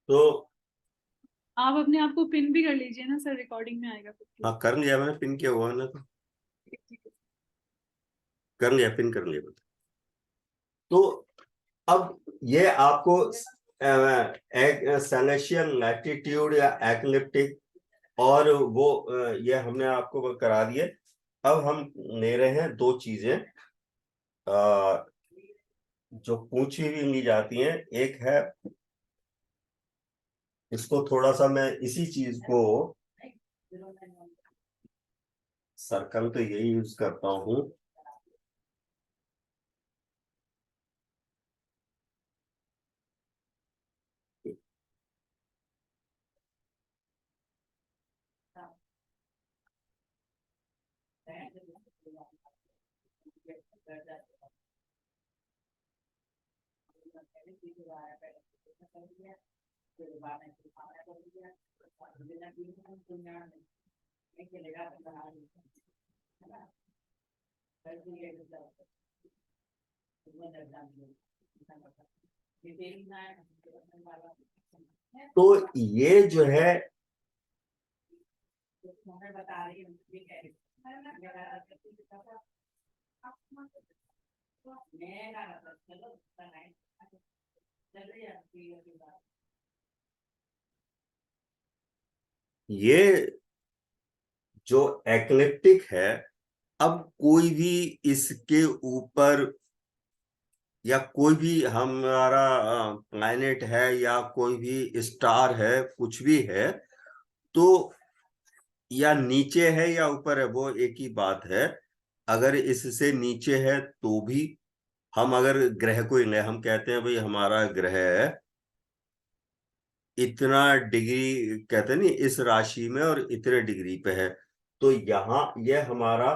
तो आप अपने आप को पिन भी कर लीजिए ना सर, रिकॉर्डिंग में आएगा फिर। हाँ, कर लिया मैंने, पिन किया हुआ है ना, तो ठीक है। कर लिया, पिन कर लिया। तो अब ये आपको सेलेशियल लैटिट्यूड या एक्लिप्टिक और वो ये हमने आपको करा दिए। अब हम ले रहे हैं दो चीजें जो पूछी हुई ली जाती हैं। एक है, इसको थोड़ा सा मैं इसी चीज को, सर्कल तो यही यूज करता हूं। तो ये जो है, ये जो एक्लिप्टिक है, अब कोई भी इसके ऊपर या कोई भी हमारा प्लैनेट है या कोई भी स्टार है, कुछ भी है, तो या नीचे है या ऊपर है, वो एक ही बात है। अगर इससे नीचे है तो भी, हम अगर ग्रह को ही ले, हम कहते हैं भाई हमारा ग्रह इतना डिग्री, कहते हैं नहीं, इस राशि में और इतने डिग्री पे है, तो यहाँ ये हमारा,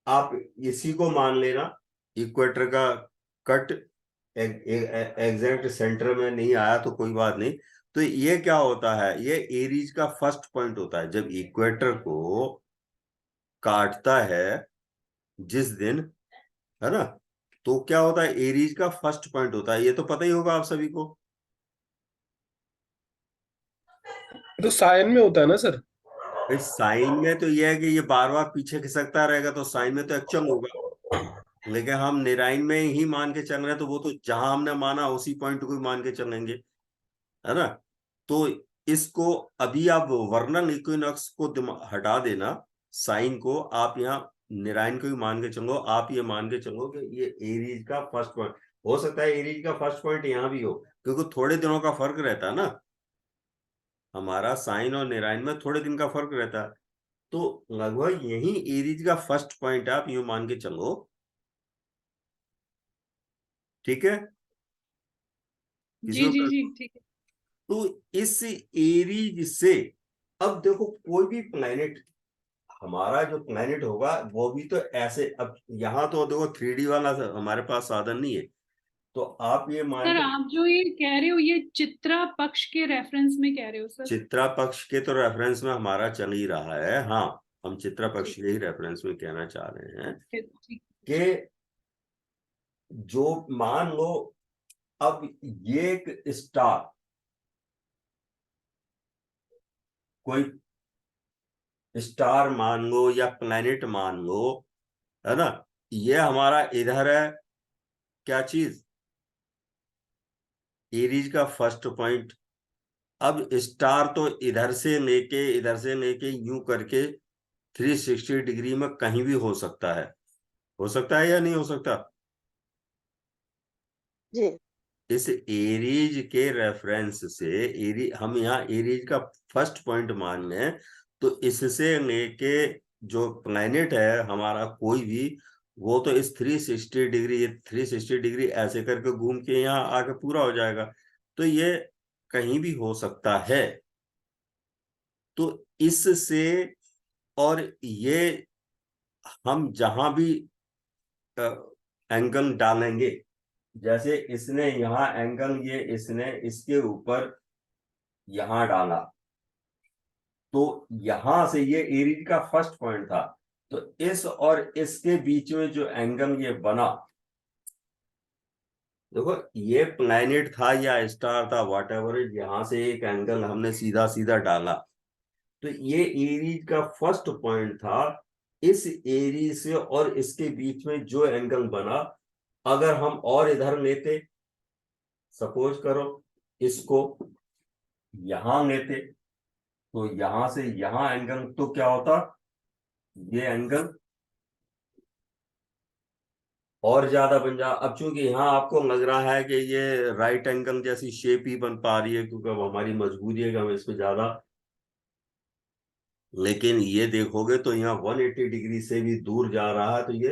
आप इसी को मान लेना इक्वेटर का कट, एग्जैक्ट सेंटर में नहीं आया तो कोई बात नहीं। तो ये क्या होता है, ये एरीज का फर्स्ट पॉइंट होता है जब इक्वेटर को काटता है जिस दिन, है ना, तो क्या होता है, एरीज का फर्स्ट पॉइंट होता है। ये तो पता ही होगा आप सभी को। तो साइन में होता है ना सर? इस साइन में तो ये है कि ये बार बार पीछे खिसकता रहेगा, तो साइन में तो एक्चुअल होगा। लेकिन हम निराइन में ही मान के चल रहे हैं, तो वो तो जहां हमने माना उसी पॉइंट को ही मान के चलेंगे, है ना। तो इसको अभी आप वर्नल इक्विनॉक्स को हटा देना, साइन को आप यहाँ निराइन को ही मान के चलो। आप ये मान के चलो कि ये एरीज का फर्स्ट पॉइंट हो सकता है, एरीज का फर्स्ट पॉइंट यहाँ भी हो, क्योंकि थोड़े दिनों का फर्क रहता है ना, हमारा साइन और निराइन में थोड़े दिन का फर्क रहता है। तो लगभग यही एरीज का फर्स्ट पॉइंट आप यूं मान के चलो, ठीक है। किसी जी को जी जी ठीक है। तो इस एरीज से, अब देखो कोई भी प्लेनेट, हमारा जो प्लेनेट होगा वो भी तो ऐसे, अब यहाँ तो देखो 3D वाला हमारे पास साधन नहीं है, तो आप ये मान सर के, आप जो ये कह रहे हो ये चित्रा पक्ष के रेफरेंस में कह रहे हो सर? चित्रा पक्ष के तो रेफरेंस में हमारा चल ही रहा है। हाँ, हम चित्रा पक्ष ठीक के ही रेफरेंस में कहना चाह रहे हैं है। ठीक। कि जो, मान लो, अब ये एक स्टार, कोई स्टार मान लो या प्लेनेट मान लो, है ना, ये हमारा इधर है, क्या चीज, एरीज का फर्स्ट पॉइंट। अब स्टार तो इधर से लेके यूं करके 360 डिग्री में कहीं भी हो सकता है, हो सकता है या नहीं हो सकता। जी। इस एरीज के रेफरेंस से, एरी हम यहाँ एरीज का फर्स्ट पॉइंट मान लें, तो इससे लेके जो प्लेनेट है हमारा कोई भी, वो तो इस 360 डिग्री, ये 360 डिग्री ऐसे करके घूम के यहाँ आके पूरा हो जाएगा। तो ये कहीं भी हो सकता है। तो इससे, और ये हम जहां भी एंगल डालेंगे, जैसे इसने यहाँ एंगल, ये इसने इसके ऊपर यहां डाला, तो यहां से ये एरीज का फर्स्ट पॉइंट था, तो इस और इसके बीच में जो एंगल ये बना, देखो ये प्लैनेट था या स्टार था, वॉट एवर, यहां से एक एंगल हमने सीधा सीधा डाला, तो ये एरीज का फर्स्ट पॉइंट था। इस एरीज से और इसके बीच में जो एंगल बना, अगर हम और इधर लेते, सपोज करो इसको यहां लेते, तो यहां से यहां एंगल तो क्या होता, ये एंगल और ज्यादा बन जा। अब चूंकि यहाँ आपको लग रहा है कि ये राइट एंगल जैसी शेप ही बन पा रही है, क्योंकि अब हमारी मजबूरी है कि हम इस पे ज्यादा, लेकिन ये देखोगे तो यहाँ 180 डिग्री से भी दूर जा रहा है, तो ये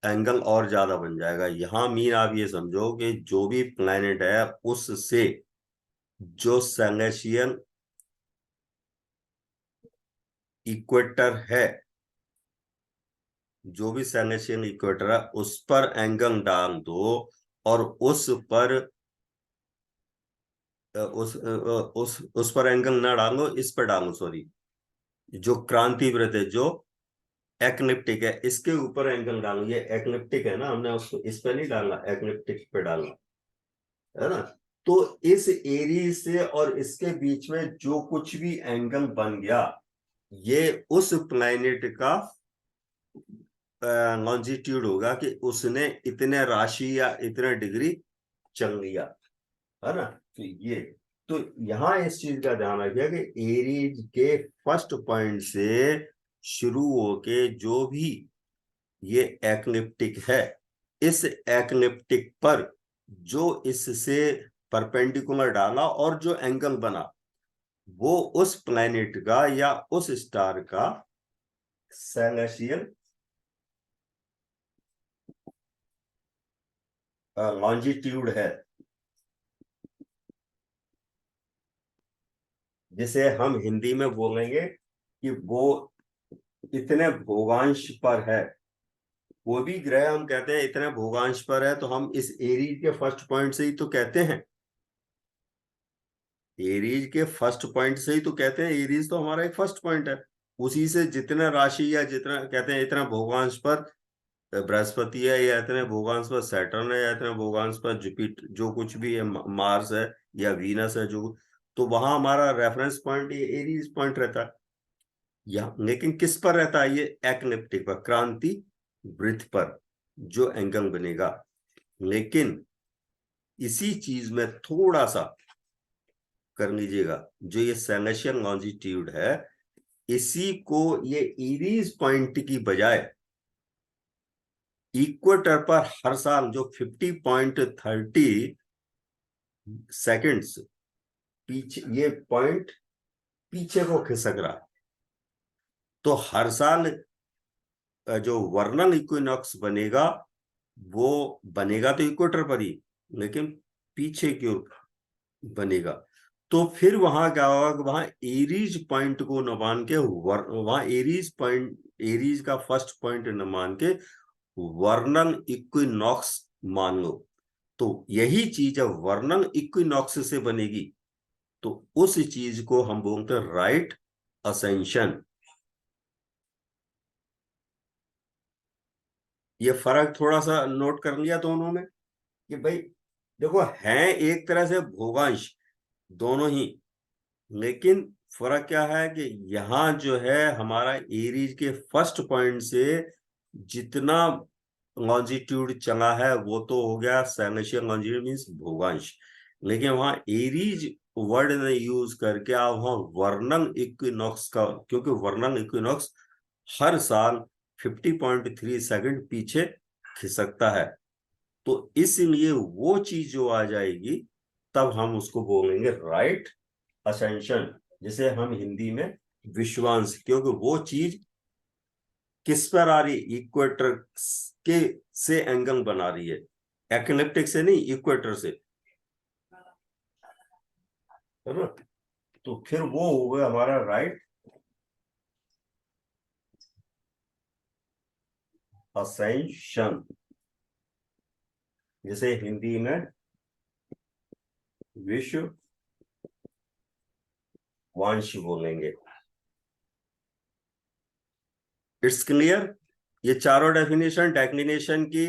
एंगल और ज्यादा बन जाएगा। यहाँ मीन आप ये समझो कि जो भी प्लैनेट है उससे जो सेलेशियल इक्वेटर है, जो भी सेलेशियल इक्वेटर है उस पर एंगल डाल दो, और उस पर उस पर एंगल ना डालो, इस पर डालो, सॉरी, जो क्रांति वृत्त है, जो एक्लिप्टिक है, इसके ऊपर एंगल डालो। ये एक्लिप्टिक है ना, हमने उसको इस पे नहीं डालना, एक्लिप्टिक पे डालना है ना। तो इस एरी से और इसके बीच में जो कुछ भी एंगल बन गया, ये उस प्लैनेट का लॉन्जिट्यूड होगा कि उसने इतने राशि या इतने डिग्री चल लिया, है ना। तो ये, तो यहां इस चीज का ध्यान रखिए कि एरीज के फर्स्ट पॉइंट से शुरू होके जो भी ये एक्लिप्टिक है, इस एक्लिप्टिक पर जो इससे परपेंडिकुलर डाला और जो एंगल बना, वो उस प्लैनेट का या उस स्टार का सेलेशियल लॉन्जिट्यूड है, जिसे हम हिंदी में बोलेंगे कि वो इतने भोगांश पर है। वो भी ग्रह हम कहते हैं इतने भोगांश पर है, तो हम इस एरीज के फर्स्ट पॉइंट से ही तो कहते हैं, एरीज के फर्स्ट पॉइंट से ही तो कहते हैं, एरीज तो हमारा एक फर्स्ट पॉइंट है। उसी से जितना राशि या जितना कहते हैं इतना भोगांश पर बृहस्पति है, या इतने भोगांश पर सैटर्न है, या इतने भोगांश पर जुपिटर, जो कुछ भी है, मार्स है या वीनस है, जो, तो वहां हमारा रेफरेंस पॉइंट ये एरीज पॉइंट रहता है। या लेकिन किस पर रहता है, ये एक्लिप्टिक पर, क्रांति वृत्त पर जो एंगल बनेगा। लेकिन इसी चीज में थोड़ा सा कर लीजिएगा, जो ये सेलेशियल लॉन्जिट्यूड है, इसी को ये इरीज पॉइंट की बजाय इक्वेटर पर हर साल जो 50.30 सेकेंड्स पीछे, ये पॉइंट पीछे को खिसक रहा है। तो हर साल जो वर्नल इक्विनॉक्स बनेगा, वो बनेगा तो इक्वेटर पर ही, लेकिन पीछे की ओर बनेगा। तो फिर वहां क्या होगा कि वहां एरीज पॉइंट को न मान के वहां एरीज पॉइंट, एरीज का फर्स्ट पॉइंट न मान के वर्नल इक्विनॉक्स मान लो। तो यही चीज जब वर्नल इक्विनॉक्स से बनेगी, तो उस चीज को हम बोलते हैं राइट असेंशन। ये फर्क थोड़ा सा नोट कर लिया दोनों में, कि भाई देखो हैं एक तरह से भोगांश दोनों ही, लेकिन फर्क क्या है कि यहाँ जो है हमारा एरीज के फर्स्ट पॉइंट से जितना लॉन्जिट्यूड चला है वो तो हो गया सेलेशियल लॉन्जिट्यूड, मीन्स भोगांश। लेकिन वहां एरीज वर्ड ने यूज करके आप वहां वर्नल इक्विनॉक्स का, क्योंकि वर्नल इक्विनॉक्स हर साल 50.3 सेकंड पीछे खिसकता है, तो इसलिए वो चीज जो आ जाएगी, तब हम उसको बोलेंगे राइट असेंशन, जिसे हम हिंदी में विश्वांश, क्योंकि वो चीज किस पर आ रही है, इक्वेटर के से एंगल बना रही है, एक्लिप्टिक से नहीं, इक्वेटर से, है ना। तो फिर वो हो गया हमारा राइट असेंशन, जिसे हिंदी में विश्व वांश बोलेंगे। इट्स क्लियर, ये चारों डेफिनेशन डेक्लिनेशन की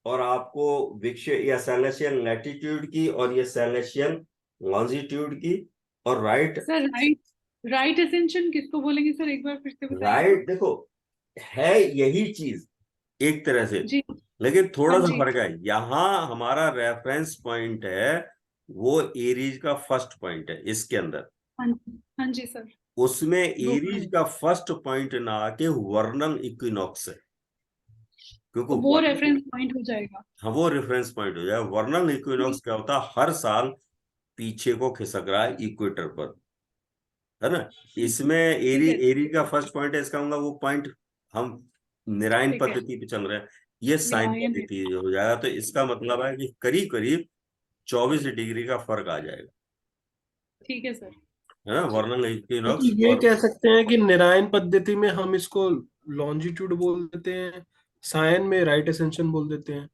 और आपको विक्षेप या सेलेशियल लैटिट्यूड की और ये सेलेशियल लॉन्जिट्यूड की और right sir right right ascension किसको बोलेंगे सर, एक बार फिर से बताइए। राइट देखो है यही चीज एक तरह से, जी। लेकिन थोड़ा हाँ सा जी। फर्क है। यहाँ हमारा रेफरेंस पॉइंट है वो एरीज का फर्स्ट पॉइंट है इसके अंदर, हाँ जी, हाँ जी सर। उसमें वो एरीज का फर्स्ट पॉइंट ना आके वर्नल इक्विनॉक्स है, क्योंकि वो रेफरेंस पॉइंट हो जाएगा। हाँ वो रेफरेंस पॉइंट हो जाए। वर्नल इक्विनॉक्स क्या होता है, हर साल पीछे को खिसक रहा है इक्वेटर पर, है ना। इसमें ठीक एरी है। एरी का फर्स्ट पॉइंट है, इसका मतलब वो पॉइंट हम निरायन ठीक है। पद्धति पे चल रहे हैं, ये साइन निरायन है। पद्धति हो जाएगा। तो इसका मतलब है कि करीब करीब 24 डिग्री का फर्क आ जाएगा, ठीक है सर। है ना, तो वर्नल तो इक्विनॉक्स ये और कह सकते हैं कि नारायण पद्धति में हम इसको लॉन्जिट्यूड बोल देते हैं, सायन में राइट असेंशन बोल देते हैं,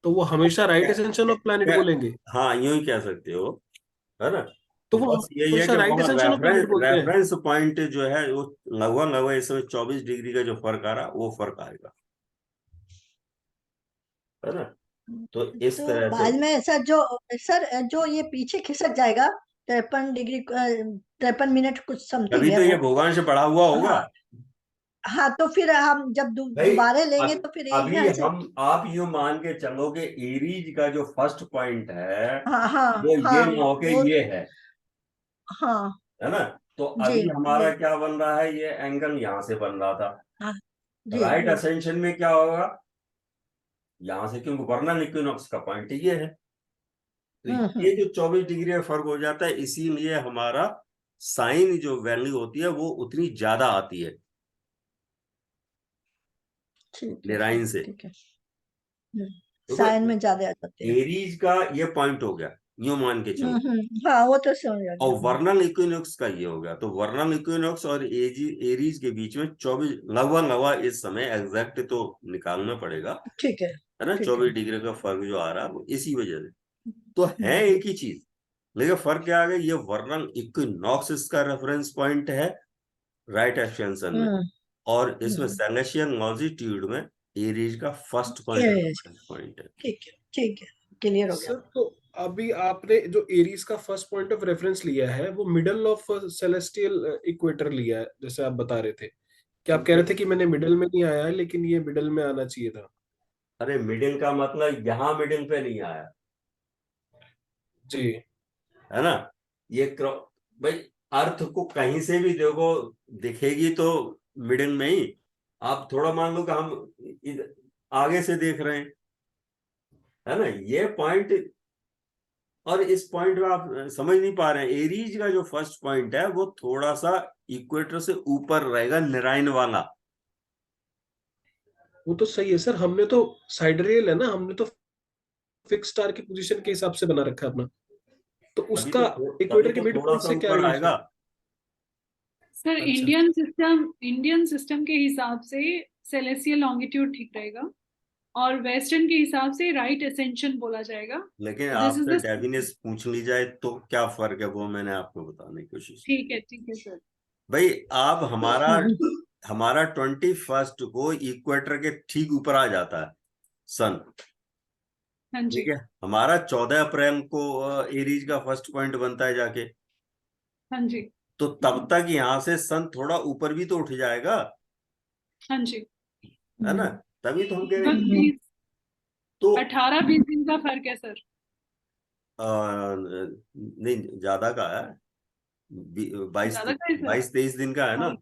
तो वो हमेशा राइट क्या, असेंशन ऑफ प्लैनेट क्या, बोलेंगे। हाँ यूं ही कह सकते हो, है ना। तो तो वो बस यही है हमेशा कि राइट वहाँ असेंशन ऑफ रेफरेंस प्लैनेट बोलते हैं। रेफरेंस पॉइंट जो है वो लगभग लगभग इस समय 24 डिग्री का जो फर्क आ रहा है वो फर्क आएगा, है ना। तो इस तो तरह से बाद में ऐसा जो सर जो ये पीछे खिसक जाएगा 53 डिग्री 53 मिनट कुछ समथिंग तभी है तो ये वो। भूगोल से बढ़ा हुआ होगा हाँ। हाँ तो फिर हम जब भाई। दोबारा लेंगे अब तो फिर अभी यहाँ से। हम आप यूं मान के चलो कि एरीज का जो फर्स्ट पॉइंट है हाँ हाँ वो ये हाँ ना हो के वो। ये हाँ है ना। तो जी अभी हमारा जी। क्या बन रहा है, ये एंगल यहां से बन रहा था। हाँ जी राइट जी। असेंशन में क्या होगा, यहां से, क्योंकि वर्नल इक्विनॉक्स का पॉइंट ये है, तो ये हम्म। जो 24 डिग्री का फर्क हो जाता है, इसीलिए हमारा साइन जो वैल्यू होती है वो उतनी ज्यादा आती है ठीक है सर निराइन से। ठीक है। देखो साइन में ज्यादा आ जाते हैं। एरीज का ये पॉइंट हो गया, यूं मान के चलो, हाँ वो तो समझ आ और गया। वर्नल इक्विनॉक्स का ये हो गया। तो वर्नल इक्विनॉक्स और एरीज के बीच में 24 लगभग लगभग इस समय एग्जैक्ट तो निकालना पड़ेगा, ठीक है है ना। ठीक है। 24 डिग्री का फर्क जो आ रहा है वो इसी वजह से। तो है हम्म। एक ही चीज, लेकिन फर्क क्या आ गया, ये वर्नल इक्विनॉक्स इसका रेफरेंस पॉइंट है राइट एक्सटेंशन में, हम्म। और इसमें हम्म। सेलेशियल लॉन्जिट्यूड में एरीज का फर्स्ट पॉइंट ये रेफरेंस पॉइंट है। ठीक है क्लियर हो गया। सर तो अभी आपने जो एरीज का फर्स्ट पॉइंट ऑफ रेफरेंस लिया है वो मिडल ऑफ सेलेस्टियल इक्वेटर लिया है, जैसे आप बता रहे थे। क्या आप कह रहे थे कि मैंने मिडल में नहीं आया है, लेकिन ये मिडल में आना चाहिए था? अरे मिडिल का मतलब यहाँ मिडिल पे नहीं आया, जी। है ना। ये भाई अर्थ को कहीं से भी देखो दिखेगी तो मिडिल में ही। आप थोड़ा मान लो कि हम आगे से देख रहे हैं, है ना, ये पॉइंट। और इस पॉइंट में आप समझ नहीं पा रहे हैं, एरीज का जो फर्स्ट पॉइंट है वो थोड़ा सा इक्वेटर से ऊपर रहेगा, नारायण वाला। वो तो सही है सर, हमने तो साइडरियल है ना, हमने तो फिक्स स्टार की पोजीशन के हिसाब से बना रखा है अपना, तो तभी उसका तो तभी इक्वेटर के तो मिड थोड़ा पॉइंट सा से क्या ऊपर रिलेशन? आएगा। सर अच्छा। इंडियन सिस्टम के हिसाब से सेलेसियल लॉन्गिट्यूड ठीक रहेगा, और वेस्टर्न के हिसाब से राइट असेंशन बोला जाएगा। लेकिन दिस इज आपसे द। डेफिनेशन पूछ ली जाए तो क्या फर्क है वो मैंने आपको बताने की कोशिश की। ठीक है सर। भाई आप हमारा हम्म। हमारा 21 को इक्वेटर के ठीक ऊपर आ जाता है सन, हाँ ठीक जी। है। हमारा 14 अप्रैल को एरीज का फर्स्ट पॉइंट बनता है जाके, हाँ जी। तो तब तक यहाँ से सन थोड़ा ऊपर भी तो उठ जाएगा, हाँ जी। है ना। तभी तो हम कह रहे हैं बस कि 20 तो 18-20 दिन का फर्क है सर। नहीं ज्यादा का है, बाईस ज्यादा का है सर। 22-23 दिन का है ना। हाँ।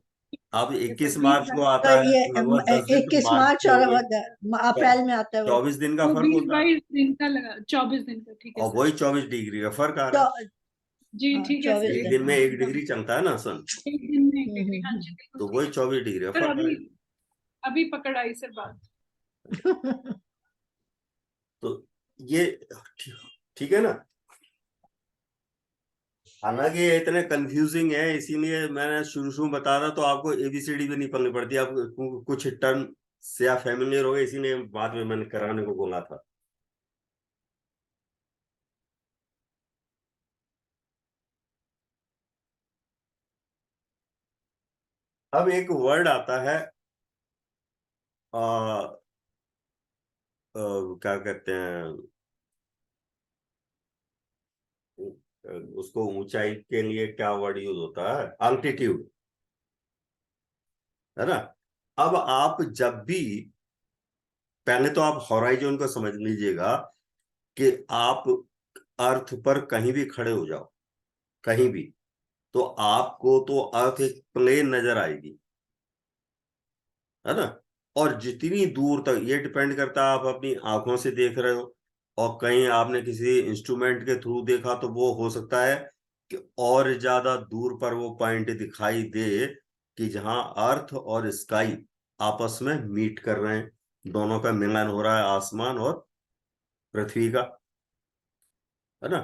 अब ठीक है सर, 21 मार्च को तो आता है ये तो लगभग 10 दिन, तो 21 मार्च मार्च में और वही अप्रैल में आता है वो। 24 दिन का वो फर्क बीस होता है, बाईस दिन का लगा, 24 दिन का, ठीक है और सर। वही 24 डिग्री का फर्क आ रहा है। चौ, जी हाँ ठीक है सर, 24 एक दिन दिन में हाँ। 1 डिग्री चलता है ना सन, एक दिन में एक हम्म। डिग्री, हाँ जी बिल्कुल तो सही। वही 24 डिग्री का सर फर्क अभी आएगा। अभी पकड़ आई सर बात। तो ये ठीक ठीक है ना। हालांकि ये इतने कंफ्यूजिंग है, इसीलिए मैंने शुरू शुरू बता रहा, तो आपको एबीसीडी भी नहीं पढ़नी पड़ती, आप कुछ टर्म से आप फैमिलियर हो गए, इसीलिए बाद में मैंने कराने को बोला था। अब एक वर्ड आता है क्या कहते हैं, उसको ऊंचाई के लिए क्या वर्ड यूज होता है, अल्टीट्यूड, है ना। अब आप जब भी, पहले तो आप हॉराइजन को समझ लीजिएगा कि आप अर्थ पर कहीं भी खड़े हो जाओ, कहीं भी, तो आपको तो अर्थ एक प्लेन नजर आएगी, है ना। और जितनी दूर तक, ये डिपेंड करता है आप अपनी आंखों से देख रहे हो और कहीं आपने किसी इंस्ट्रूमेंट के थ्रू देखा, तो वो हो सकता है कि और ज्यादा दूर पर वो पॉइंट दिखाई दे कि जहां अर्थ और स्काई आपस में मीट कर रहे हैं, दोनों का मिलन हो रहा है, आसमान और पृथ्वी का, है ना।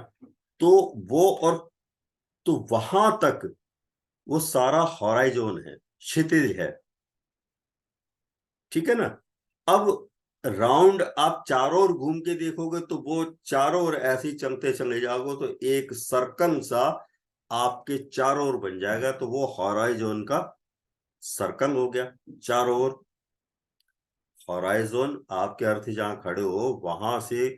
तो वो, और तो वहां तक वो सारा हॉराइजन है, क्षितिज है, ठीक है ना। अब राउंड आप चारों ओर घूम के देखोगे तो वो चारों ओर ऐसे ही चलते चले जाओगे तो एक सर्कल सा आपके चारों ओर बन जाएगा, तो वो हॉराइजन का सर्कल हो गया चारों ओर। हॉराइजन आपके अर्थ जहां खड़े हो वहां से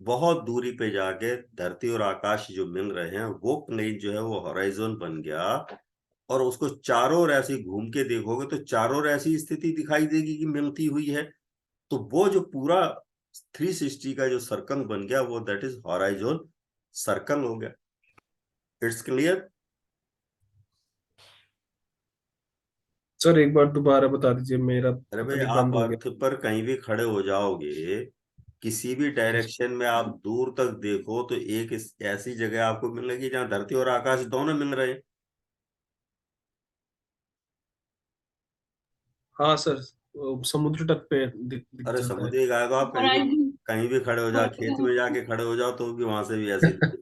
बहुत दूरी पे जाके धरती और आकाश जो मिल रहे हैं, वो प्लेन जो है वो हॉराइजन बन गया। और उसको चारों ओर ऐसे घूम के देखोगे तो चारों ओर ऐसी स्थिति दिखाई देगी कि मिलती हुई है, तो वो जो पूरा 360 का जो सर्कल बन गया, वो दैट इज हॉराइजन सर्कल हो गया। It's clear. सर एक बार दोबारा बता दीजिए, मेरा अरे पता भाई, नहीं आप बंद हो अर्थ गया। पर कहीं भी खड़े हो जाओगे, किसी भी डायरेक्शन में आप दूर तक देखो तो एक ऐसी जगह आपको मिलेगी जहां धरती और आकाश दोनों मिल रहे हैं। हाँ सर, वो समुद्र तट पे दिख अरे जाता है। समुद्री गाय को आप होराइजन कहीं भी खड़े हो जाओ, खेत में जाके खड़े हो जाओ तो भी वहां से भी ऐसे दिखे,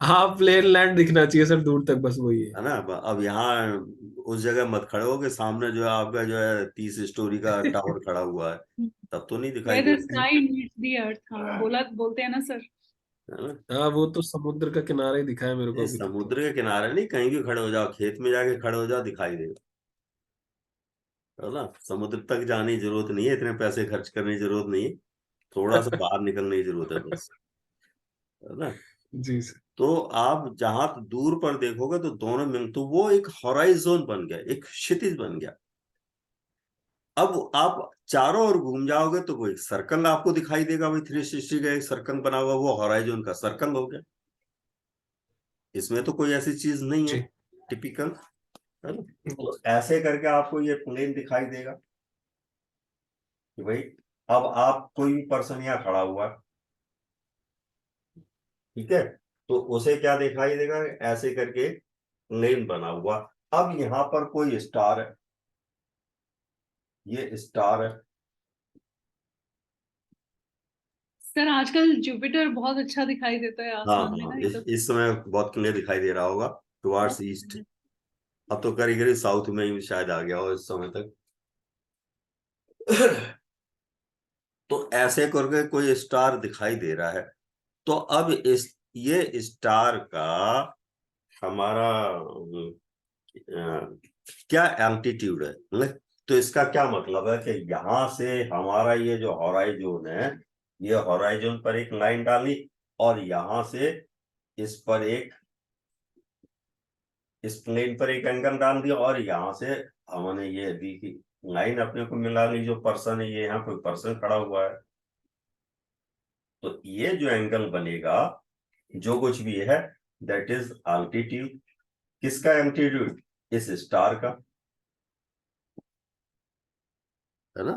हाँ, प्लेन लैंड दिखना चाहिए सर दूर तक, बस वही है। है ना। अब यहाँ उस जगह मत खड़े हो कि सामने जो है आपका जो है 30 स्टोरी का टावर खड़ा हुआ है, तब तो नहीं दिखाई where the देगा, sky meets the earth, हाँ बोलते हैं ना सर। है ना। हाँ, वो तो समुद्र का किनारा ही दिखा है मेरे को ये अभी तक तो। समुद्र के किनारे नहीं, कहीं भी खड़े हो जाओ, खेत में जाके खड़े हो जाओ, दिखाई देगा, है ना। समुद्र तक जाने की जरूरत नहीं है, इतने पैसे खर्च करने की जरूरत नहीं है, थोड़ा सा बाहर निकलने की जरूरत है बस, है ना। जी सर। तो आप जहां दूर पर देखोगे तो दोनों मिल, तो वो एक हॉराइजन बन गया, एक क्षितिज बन गया। अब आप चारों ओर घूम जाओगे तो वो एक सर्कल आपको दिखाई देगा, भाई 360 का एक सर्कल बना हुआ, वो हॉराइजन का सर्कल हो गया। इसमें तो कोई ऐसी चीज नहीं है जी। टिपिकल, है ना। तो ऐसे करके आपको ये प्लेन दिखाई देगा कि भाई, अब आप कोई भी पर्सन यहाँ खड़ा हुआ है, ठीक है, तो उसे क्या दिखाई देगा, ऐसे करके प्लेन बना हुआ। अब यहाँ पर कोई स्टार है, ये स्टार है, सर आजकल जुपिटर बहुत अच्छा दिखाई देता है हाँ आसमान में हाँ, ना इस एकदम। इस समय बहुत क्लियर दिखाई दे रहा होगा टुवार्ड्स ईस्ट। अब तो करीब करीब साउथ में ही शायद आ गया हो इस समय तक। तो ऐसे करके कोई स्टार दिखाई दे रहा है। तो अब इस, ये स्टार का हमारा क्या एल्टीट्यूड है, मतलब, तो इसका क्या मतलब है कि यहां से हमारा ये जो हॉराइजन है, ये हॉराइजन पर एक लाइन डाली, और यहां से इस पर एक, इस प्लेन पर एक एंगल डाल दिया, और यहाँ से हमने ये दी कि लाइन अपने को मिला ली, जो पर्सन है, ये यहाँ कोई पर्सन खड़ा हुआ है, तो ये जो एंगल बनेगा, जो कुछ भी है, दैट इज अल्टीट्यूड। किसका एल्टीट्यूड, इस स्टार का, है ना।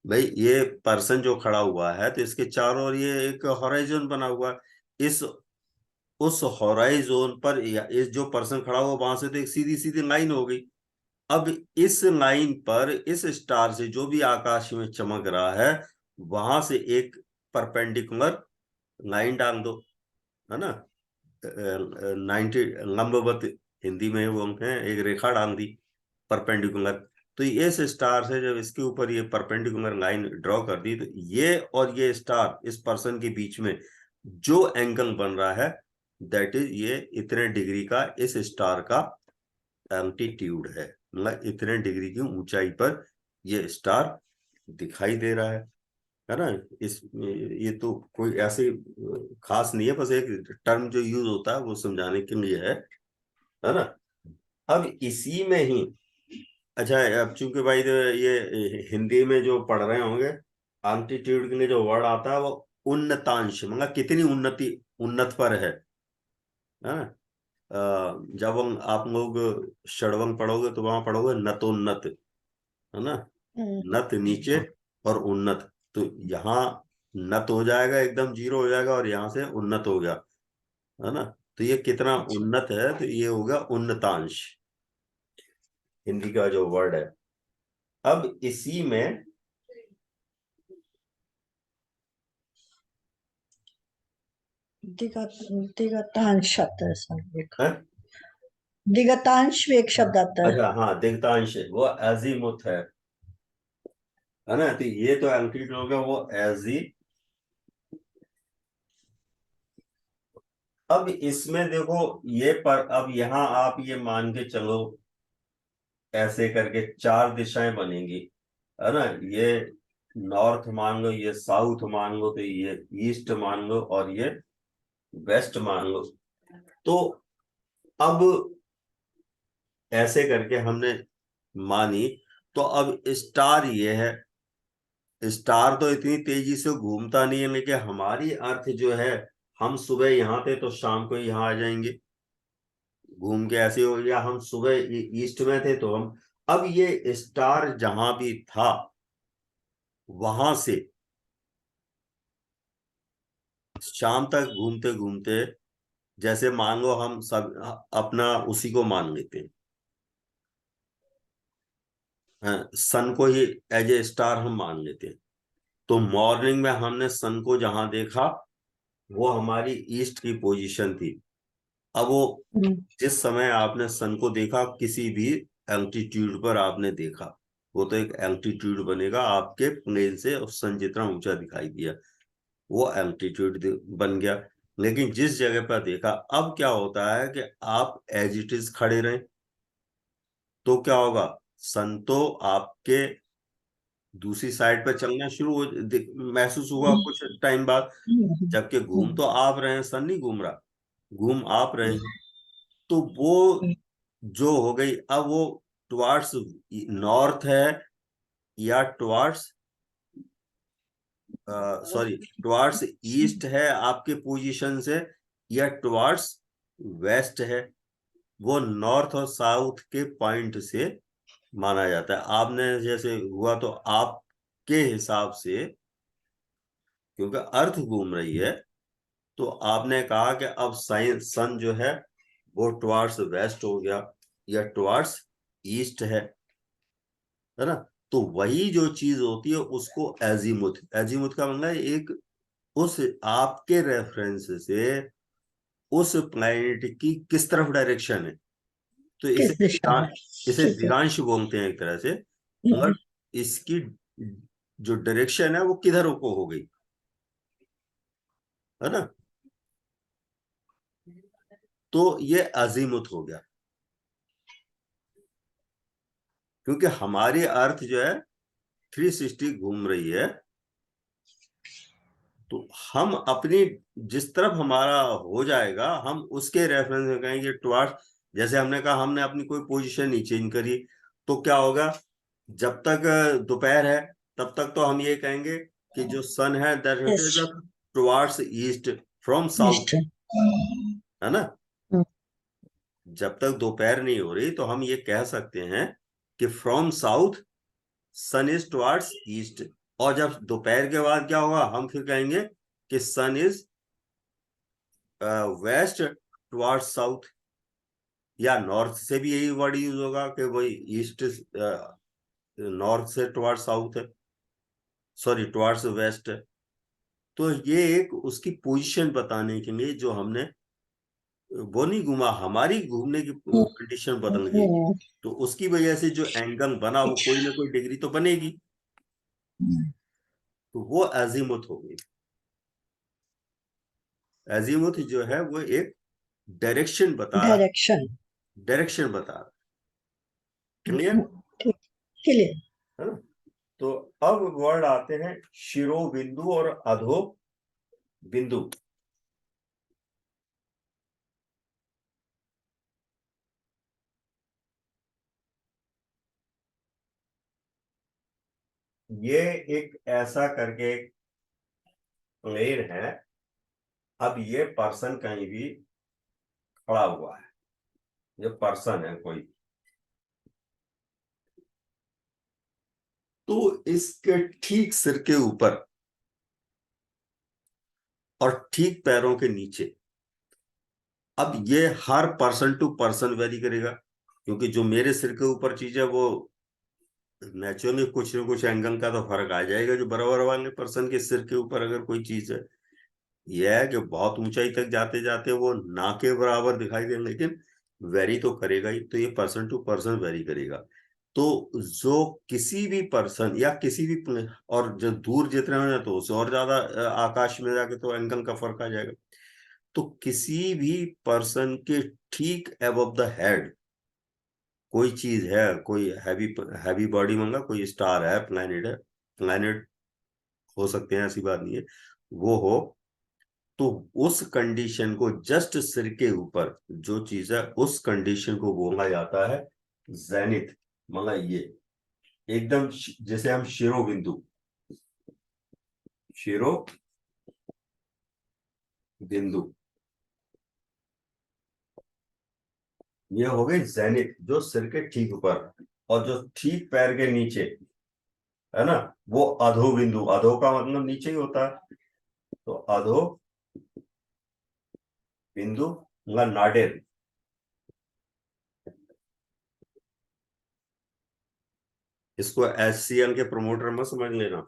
भाई ये पर्सन जो खड़ा हुआ है तो इसके चारों ओर ये एक हॉराइजन बना हुआ है, इस उस हॉराइजन पर इस जो पर्सन खड़ा हुआ वहां से तो एक सीधी सीधी लाइन हो गई। अब इस लाइन पर इस स्टार से जो भी आकाश में चमक रहा है, वहां से एक परपेंडिकुलर लाइन डाल दो, है ना। 90 लंबवत, हिंदी में वो है, एक रेखा डाल दी परपेंडिकुलर। तो इस स्टार से जब इसके ऊपर ये परपेंडिकुलर लाइन ड्रॉ कर दी, तो ये और ये स्टार, इस पर्सन के बीच में जो एंगल बन रहा है, दैट इज ये इतने डिग्री का इस स्टार का एल्टीट्यूड है, मतलब इतने डिग्री की ऊंचाई पर ये स्टार दिखाई दे रहा है। है ना। इस ये तो कोई ऐसे खास नहीं है, बस एक टर्म जो यूज होता है वो समझाने के लिए है ना। अब इसी में ही, अच्छा अब चूंकि भाई ये हिंदी में जो पढ़ रहे होंगे, एल्टीट्यूड के लिए जो वर्ड आता है वो उन्नतांश, मतलब कितनी उन्नति, उन्नत पर है ना। जब आप लोग षडवंग पढ़ोगे तो वहां पढ़ोगे नतोन्नत, है ना। नत नीचे और उन्नत, तो यहाँ नत हो जाएगा, एकदम जीरो हो जाएगा, और यहाँ से उन्नत हो गया, है ना। तो ये कितना उन्नत है, तो ये होगा उन्नतांश, हिंदी का जो वर्ड है। अब इसी में दिगतांश शब्द है सर एक। है? दिगतांश भी एक शब्द आता है। अच्छा हाँ, दिगतांश वो एजीमुथ है ना। तो ये तो एंटीट्यूड हो गया वो एजी। अब इसमें देखो, ये पर अब यहाँ आप ये मान के चलो, ऐसे करके चार दिशाएं बनेंगी, है ना। ये नॉर्थ मान लो, ये साउथ मान लो, तो ये ईस्ट मान लो, और ये वेस्ट मान लो। तो अब ऐसे करके हमने मानी, तो अब स्टार ये है। स्टार तो इतनी तेजी से घूमता नहीं है, लेकिन हमारी अर्थ जो है, हम सुबह यहाँ थे तो शाम को यहाँ आ जाएंगे घूम के, ऐसे हो गया। हम सुबह ईस्ट में थे तो हम, अब ये स्टार जहां भी था वहां से शाम तक घूमते घूमते, जैसे मान लो हम सब अपना उसी को मान लेते हैं, सन को ही एज ए स्टार हम मान लेते हैं। तो मॉर्निंग में हमने सन को जहां देखा वो हमारी ईस्ट की पोजीशन थी। अब वो जिस समय आपने सन को देखा, किसी भी एल्टीट्यूड पर आपने देखा, वो तो एक एल्टीट्यूड बनेगा आपके प्लेन से, और सन जितना ऊंचा दिखाई दिया वो एल्टीट्यूड बन गया। लेकिन जिस जगह पर देखा, अब क्या होता है कि आप एज इट इज खड़े रहे, तो क्या होगा, सन तो आपके दूसरी साइड पर चलना शुरू हो महसूस हुआ कुछ टाइम बाद, जबकि घूम तो आप रहे हैं, सन नहीं घूम रहा, घूम आप रहे हैं। तो वो जो हो गई, अब वो टुवार्ड्स नॉर्थ है या टुवार्ड्स, सॉरी, टुवार्ड्स ईस्ट है आपके पोजीशन से, या टुवार्ड्स वेस्ट है, वो नॉर्थ और साउथ के पॉइंट से माना जाता है। आपने जैसे हुआ तो आपके हिसाब से, क्योंकि अर्थ घूम रही है, तो आपने कहा कि अब सन जो है वो टुवार्ड्स वेस्ट हो गया या टुवार्ड्स ईस्ट है ना। तो वही जो चीज होती है उसको एजीमुथ, एजीमुथ का मतलब है एक, उस आपके रेफरेंस से उस प्लैनेट की किस तरफ डायरेक्शन है, तो किस दिशा में? इसे ठीक है। दिगांश बोलते हैं एक तरह से, मगर इसकी जो डायरेक्शन है वो किधर को हो गई, है ना। तो ये अजीमुथ हो गया, क्योंकि हमारी अर्थ जो है 360 घूम रही है, तो हम अपनी जिस तरफ हमारा हो जाएगा, हम उसके रेफरेंस में कहेंगे टुवार्ड्स। जैसे हमने कहा हमने अपनी कोई पोजीशन नहीं चेंज करी, तो क्या होगा, जब तक दोपहर है तब तक तो हम ये कहेंगे कि जो सन है that is east. Towards east from south, east. है ना। जब तक दोपहर नहीं हो रही तो हम ये कह सकते हैं कि from south sun is towards east. और जब दोपहर के बाद क्या होगा, हम फिर कहेंगे कि सन इज वेस्ट टुवार्ड्स साउथ, या नॉर्थ से भी यही वर्ड यूज होगा कि वही ईस्ट नॉर्थ से टुवार्ड्स साउथ है, सॉरी टुवार्ड्स वेस्ट है। तो ये एक उसकी पोजीशन बताने के लिए जो हमने वो नहीं घूमा, हमारी घूमने की कंडीशन बदल गई, तो उसकी वजह से जो एंगल बना वो कोई ना कोई डिग्री तो बनेगी, तो वो अजीमुथ हो गई। अजीमुथ जो है वो एक डायरेक्शन बता रहा, डायरेक्शन। डायरेक्शन बता रहा, क्लियर ठीक। क्लियर। है ना। तो अब वर्ड आते हैं शिरोबिंदु और अधो बिंदु। ये एक ऐसा करके एक प्लेन है। अब ये पर्सन कहीं भी खड़ा हुआ है, ये पर्सन है कोई, तो इसके ठीक सिर के ऊपर और ठीक पैरों के नीचे। अब ये हर पर्सन टू पर्सन वेरी करेगा, क्योंकि जो मेरे सिर के ऊपर चीज है वो नेचुरली कुछ न कुछ एंगल का तो फर्क आ जाएगा। जो बराबर वाले पर्सन के सिर के ऊपर अगर कोई चीज है, यह है कि बहुत ऊंचाई तक जाते जाते वो ना के बराबर दिखाई दे, लेकिन वेरी तो करेगा ही। तो ये पर्सन टू पर्सन वेरी करेगा। तो जो किसी भी पर्सन या किसी भी और जो दूर जितने हो जाए तो उससे और ज्यादा आकाश में जाके तो एंगल का फर्क आ जाएगा। तो किसी भी पर्सन के ठीक अबव द हेड कोई चीज है, कोई हैवी हैवी बॉडी मंगा, कोई स्टार है, प्लैनेट है, प्लैनेट हो सकते हैं, ऐसी बात नहीं है, वो हो, तो उस कंडीशन को जस्ट सिर के ऊपर जो चीज है उस कंडीशन को बोला जाता है जेनिथ। मतलब ये एकदम जैसे हम शिरो बिंदु, शिरो बिंदु, ये हो गई जेनिथ जो सिर के ठीक ऊपर, और जो ठीक पैर के नीचे है ना, वो अधो बिंदु। अधो का मतलब नीचे ही होता है, तो अधो बिंदु मतलब नाडेर। इसको एचसीएल के प्रमोटर में समझ लेना।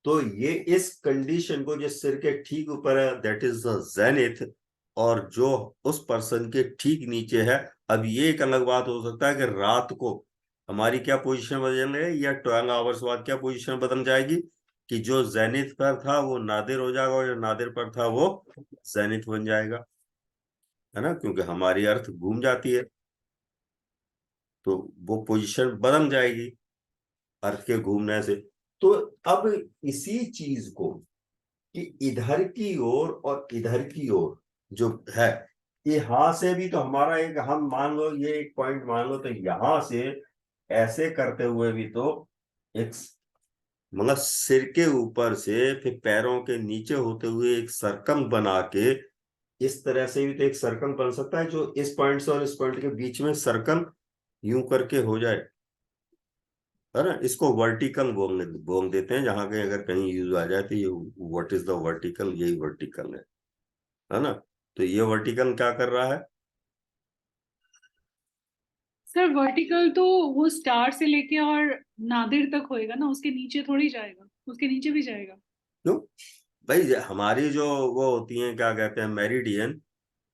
तो ये इस कंडीशन को जो सिर के ठीक ऊपर है दैट इज द जेनिथ, और जो उस पर्सन के ठीक नीचे है। अब ये एक अलग बात हो सकता है कि रात को हमारी क्या पोजीशन बदल है, या 12 आवर्स बाद क्या पोजीशन बदल जाएगी, कि जो जेनिथ पर था वो नादिर हो जाएगा और जो नादिर पर था वो जेनिथ बन जाएगा, है ना, क्योंकि हमारी अर्थ घूम जाती है तो वो पोजीशन बदल जाएगी अर्थ के घूमने से। तो अब इसी चीज को कि इधर की ओर और इधर की ओर जो है, यहां से भी तो हमारा एक, हम मान लो ये एक पॉइंट मान लो, तो यहां से ऐसे करते हुए भी तो एक, मतलब सिर के ऊपर से फिर पैरों के नीचे होते हुए एक सर्कल बना के, इस तरह से भी तो एक सर्कल बन सकता है जो इस पॉइंट से और इस पॉइंट के बीच में सर्कल यूं करके हो जाए, है ना। इसको वर्टिकल बोल देते हैं, जहां के अगर कहीं यूज आ जाए तो ये व्हाट इज द वर्टिकल, यही वर्टिकल है ना। तो ये वर्टिकल क्या कर रहा है? सर वर्टिकल तो वो स्टार से लेके और नादिर तक होएगा ना, उसके नीचे थोड़ी जाएगा, उसके नीचे भी जाएगा। क्यों भाई, हमारी जो वो होती हैं क्या कहते हैं मेरिडियन,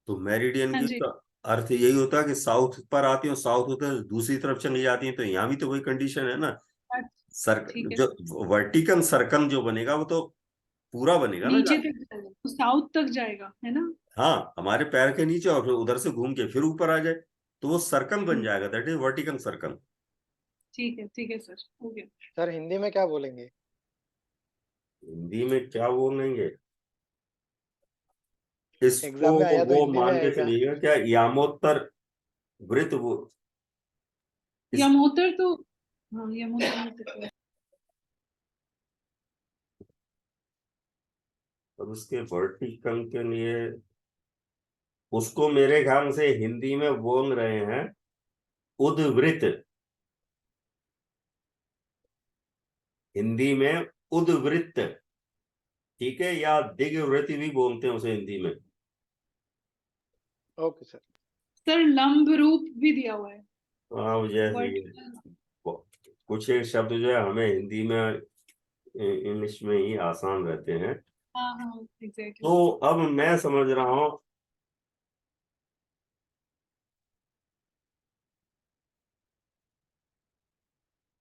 तो मेरिडियन हाँ की जी। तो अर्थ यही होता है कि साउथ पर आती है, साउथ होते हैं दूसरी तरफ चली जाती है, तो यहाँ भी तो वही कंडीशन है ना। अच्छा, सर ठीक है जो सर। वर्टिकल सर्कल जो बनेगा वो तो पूरा बनेगा ना नीचे जाके। तक जाएगा, तो साउथ तक जाएगा, है ना। हाँ, हमारे पैर के नीचे और फिर उधर से घूम के फिर ऊपर आ जाए, तो वो सर्कल बन हम्म, जाएगा, दैट इज वर्टिकल सर्कल। ठीक है सर, हो गया। सर हिंदी में क्या बोलेंगे? हिंदी में क्या बोलेंगे इसको? एग्जाम में आया तो वो हिंदी में मान के आएगा। चलिएगा क्या, यामोत्तर वृत्त वो इस, यमोत्तर तो, हाँ यमोत्तर हो सकता है। और उसके वर्टिकल के लिए उसको मेरे ख्याल से हिंदी में बोल रहे हैं उद्वृत्त। हिंदी में उद्वृत्त, ठीक है, या दिग्वृत्त भी बोलते हैं उसे हिंदी में। Okay sir. सर लंब रूप भी दिया हुआ है, हाँ, जैसे ये वर्टिकल। कुछ एक शब्द जो है हमें हिंदी में इंग्लिश में ही आसान रहते हैं। हाँ हाँ एग्जैक्टली। तो अब मैं समझ रहा हूँ,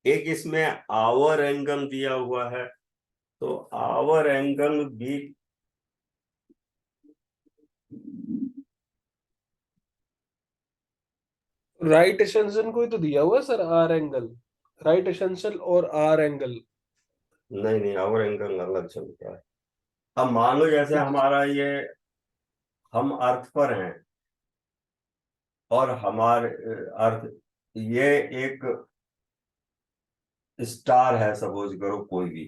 एक इसमें आवर एंगल दिया हुआ है, तो आवर एंगल भी राइट एसेंशन को ही तो दिया हुआ है sir, R angle, right essential और आर एंगल। नहीं नहीं, आवर एंगल अलग चलता है। अब मान लो जैसे हमारा ये, हम अर्थ पर हैं और हमारे अर्थ, ये एक स्टार है सपोज करो कोई भी,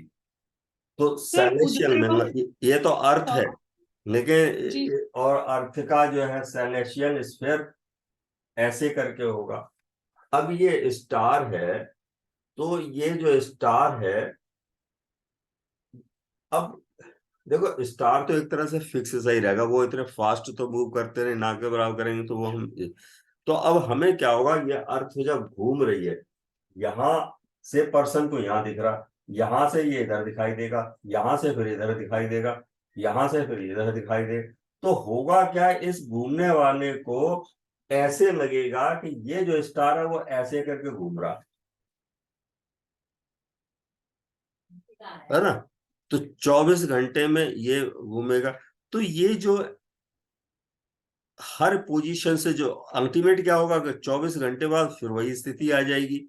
तो सर सेलेशियल उधर में हम ये तो अर्थ है, हाँ, जी लेकिन और अर्थ का जो है सेलेशियल स्फीयर ऐसे करके होगा। अब ये स्टार है, तो ये जो स्टार है, अब देखो स्टार तो एक तरह से फिक्स सही रहेगा, वो इतने फास्ट तो मूव करते रहे ना के बराबर करेंगे तो वो हम, तो अब हमें क्या होगा, ये अर्थ जब घूम रही है, यहाँ से पर्सन को यहाँ दिख रहा, यहाँ से ये इधर दिखाई देगा, यहाँ से फिर इधर दिखाई देगा, यहाँ से फिर इधर दिखाई देगा, तो होगा क्या, इस घूमने वाले को ऐसे लगेगा कि ये जो स्टार है वो ऐसे करके घूम रहा है ना। तो 24 घंटे में ये घूमेगा, तो ये जो हर पोजीशन से जो अल्टीमेट क्या होगा कि 24 घंटे बाद फिर वही स्थिति आ जाएगी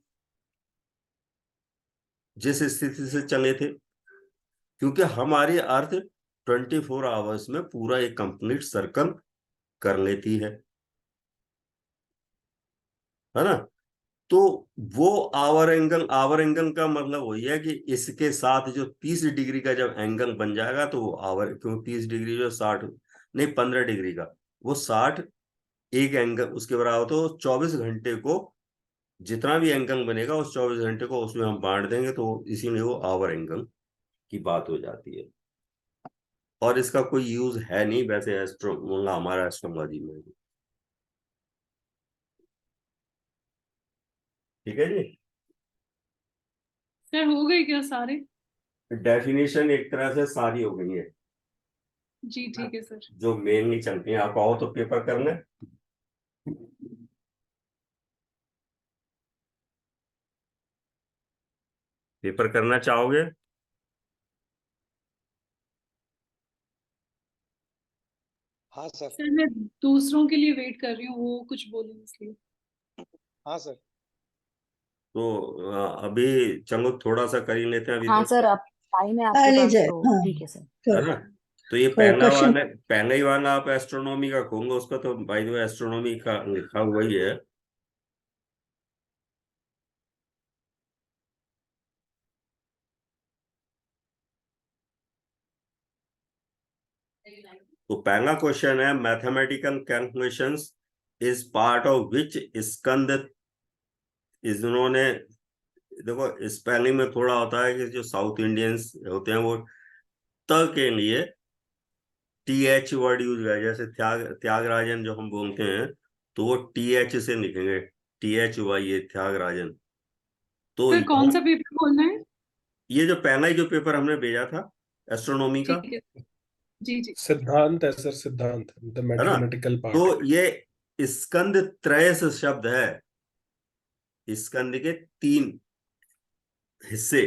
जिस स्थिति से चले थे, क्योंकि हमारी अर्थ 24 आवर्स में पूरा एक कंप्लीट सर्कल कर लेती है ना। तो वो आवर एंगल का मतलब वही है कि इसके साथ जो 30 डिग्री का जब एंगल बन जाएगा तो वो आवर, क्यों 30 डिग्री जो 60, नहीं 15 डिग्री का, वो 60 एक एंगल उसके बराबर, तो 24 घंटे को जितना भी एंगल बनेगा उस 24 घंटे को उसमें हम बांट देंगे, तो इसीलिए वो आवर एंगल की बात हो जाती है। और इसका कोई यूज है नहीं वैसे एस्ट्रो हमारा एस्ट्रोलॉजी में। ठीक है जी। सर हो गए क्या सारे? डेफिनेशन एक तरह से सारी हो गई है, जी ठीक है सर। जो मेनली चलती हैं। आप आओ तो पेपर करने। पेपर करना चाहोगे? हाँ सर। सर मैं दूसरों के लिए वेट कर रही हूँ, वो कुछ बोले इसलिए। हाँ सर। तो अभी चलो थोड़ा सा कर ही लेते हैं अभी हाँ तो, सर, अब टाइम है कर आपके पास लीजिए, तो हाँ। ठीक है सर। है तो ना। तो ये क्वेश्चन पहला ही वाला आप एस्ट्रोनॉमी का खोलोगे, उसका तो बाय द वे एस्ट्रोनॉमी का लिखा हुआ ही है। तो पहला क्वेश्चन है, mathematical calculations is part of which Skandha. इन्होंने, देखो स्पेलिंग में थोड़ा होता है कि जो साउथ इंडियंस होते हैं वो त के लिए TH वर्ड यूज है, जैसे त्यागराजन जो हम बोलते हैं तो वो TH से लिखेंगे, THY त्यागराजन। तो सर कौन यहाँ सा पेपर बोलना है? ये जो पहला ही जो पेपर हमने भेजा था एस्ट्रोनॉमी का, ठीक है। जी जी। सिद्धांत है सर, सिद्धांत द है ना, मैथमेटिकल तो पार्ट। ये स्कंद त्रय से शब्द है, स्कंद के 3 हिस्से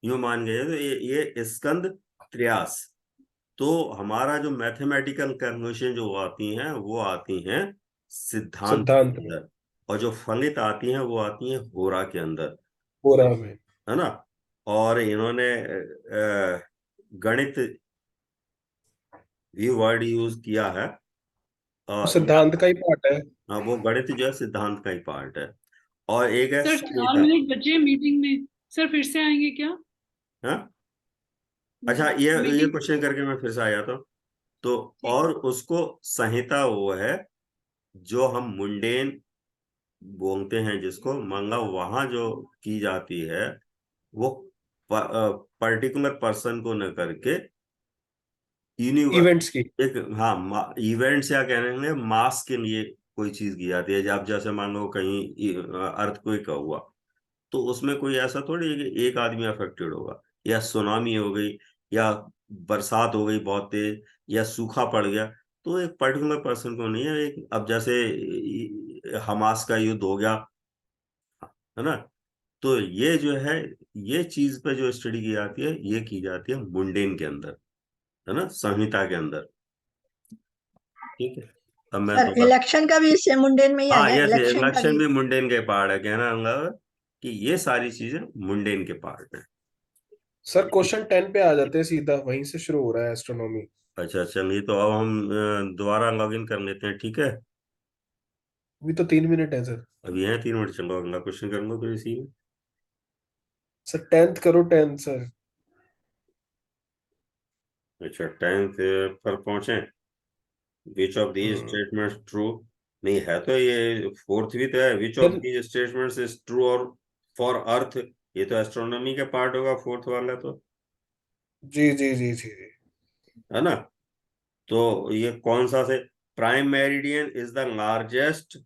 यूं मान गए, तो ये स्कंद त्रयास। तो हमारा जो मैथमेटिकल कैलकुलेशन जो आती हैं वो आती हैं सिद्धांत के सिद्धांत में, अंदर, और जो फलित आती हैं वो आती हैं होरा के अंदर, पूरा में। है ना। और इन्होंने गणित भी वर्ड यूज किया है, और सिद्धांत का ही पार्ट है। हाँ, वो गणित जो है सिद्धांत का ही पार्ट है। और एक है सर 4 मिनट बचे मीटिंग में, सर फिर से आएंगे क्या? हाँ? अच्छा, ये मीटिंग। क्वेश्चन करके मैं फिर से आ जाता हूँ। तो ठीक। और उसको संहिता वो है जो हम मुंडेन बोलते हैं, जिसको मंगा वहां जो की जाती है, वो पर्टिकुलर पर्सन को न करके यूनिवर्स, इवेंट्स की। एक, हाँ इवेंट्स या कहेंगे मास के लिए कोई चीज की जाती है। जब जैसे मान लो कहीं अर्थक्वेक हुआ, तो उसमें कोई ऐसा थोड़ी है कि एक आदमी अफेक्टेड होगा, या सुनामी हो गई, या बरसात हो गई बहुत तेज, या सूखा पड़ गया, तो एक पर्टिकुलर पर्सन को नहीं है। एक अब जैसे हमास का युद्ध हो गया, है ना, तो ये जो है, ये चीज पे जो स्टडी की जाती है ये की जाती है मुंडेन के अंदर, है ना, संहिता के अंदर। ठीक है। अब मैं सर थोड़ा इलेक्शन का भी इससे मुंडेन में ही आ हाँ गया, यस इलेक्शन का इलेक्शन भी। भी मुंडेन के पार्ट है, कहना मतलब कि ये सारी चीजें मुंडेन के पार्ट है। सर क्वेश्चन 10 पे आ जाते हैं, सीधा वहीं से शुरू हो रहा है एस्ट्रोनॉमी। अच्छा चलिए, तो अब हम दोबारा लॉग इन कर लेते हैं, ठीक है। अभी तो 3 मिनट है सर। अभी है 3 मिनट, चलो अगला क्वेश्चन कर लो तो इसी में। सर 10th करो, 10th सर। अच्छा 10th पर पहुंचे। Which of these hmm. Statements true, नहीं है तो ये फोर्थ भी तो है, which of sir these statements is true और फॉर अर्थ, ये तो एस्ट्रोनॉमी का पार्ट होगा फोर्थ वाला तो, जी जी जी जी जी। है ना। तो ये कौन सा से, prime meridian is the largest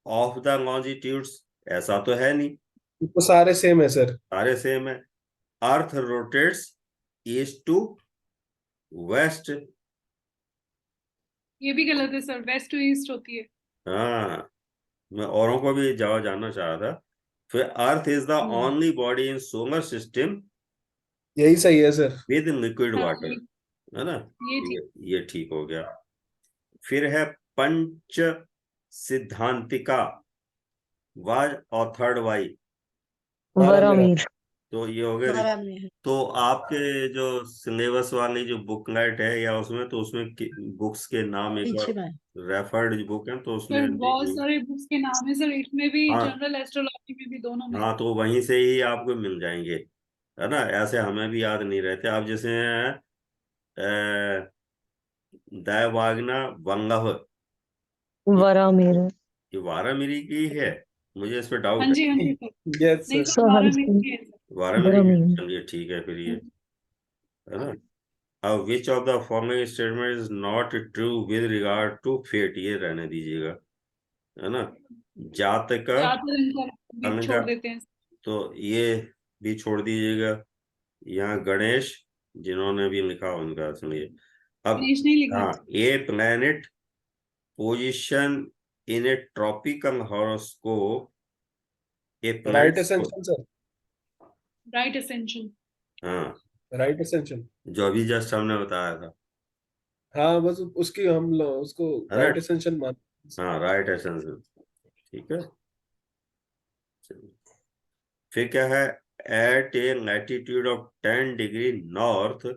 of the longitudes, ऐसा तो है नहीं, ये तो सारे सेम है सर। सारे सेम है। Earth rotates east to west, ये भी गलत है सर, वेस्ट टू ईस्ट होती है। हाँ मैं औरों को भी जवाब जानना चाह रहा था। फिर earth is the hmm. Only body in solar system यही सही है सर। विद लिक्विड हाँ, वाटर, है ना। ये ठीक। ये ठीक हो गया। फिर है पंच सिद्धांतिका वाज ऑथर्ड बाई, वारामिरा। वरामिर। तो ये हो गया। बारह में है। तो आपके जो सिलेबस वाली जो बुकलेट है या उसमें, तो उसमें बुक्स के नाम एक पीछे बार, में। रेफर्ड जो बुक है तो सर उसमें बहुत देखिए। सारे बुक्स के नाम है सर, इसमें भी हाँ जनरल एस्ट्रोलॉजी में भी, दोनों में। हाँ, तो वहीं से ही आपको मिल जाएंगे, है ना। ऐसे हमें भी याद नहीं रहते। आप जैसे दैवाग्ना वंगह, ये वरामिर। ये वारामिरी की है, मुझे इस पे डाउट हाँ है। जी, हाँ जी सर। यस नहीं सर। सर, सो हाँ 12 में जी, ही है सर। वारामिरी की, वरामिर। चलिए ठीक है फिर ये, है ना। अब which of the following statement is not true with regard to fate, ये रहने दीजिएगा, है ना। जातक ज्यादा इनका भी अंग, छोड़ देते हैं। तो ये भी छोड़ दीजिएगा। यहाँ गणेश जिन्होंने भी लिखा उनका सुनिए। अब गणेश नहीं लिखा है। हाँ, a planet position in a tropical horoscope, a right planet, ascension sir. Right ascension. हाँ राइट असेंशन। जो अभी जस्ट हमने बताया था, हाँ बस उसकी हम उसको है ना। राइट असेंशन मान। हाँ राइट एसेंस, ठीक है। फिर क्या है, at a latitude of 10 degree north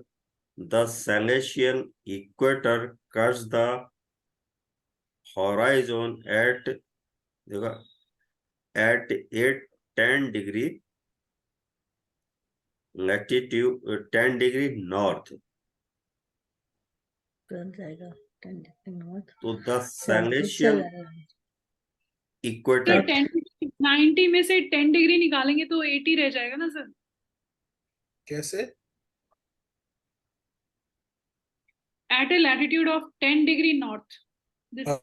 the celestial equator curves the horizon at, देखो, at a 10 degree latitude, 10 degree north, तुरंत जाएगा 10 डिग्री नॉर्थ। तो द सर फिर से सेलेशियल जाएगा। सर इक्वेटर, 90 में से 10 डिग्री निकालेंगे तो 80 रह जाएगा ना सर। कैसे? At a latitude of 10 degree north, this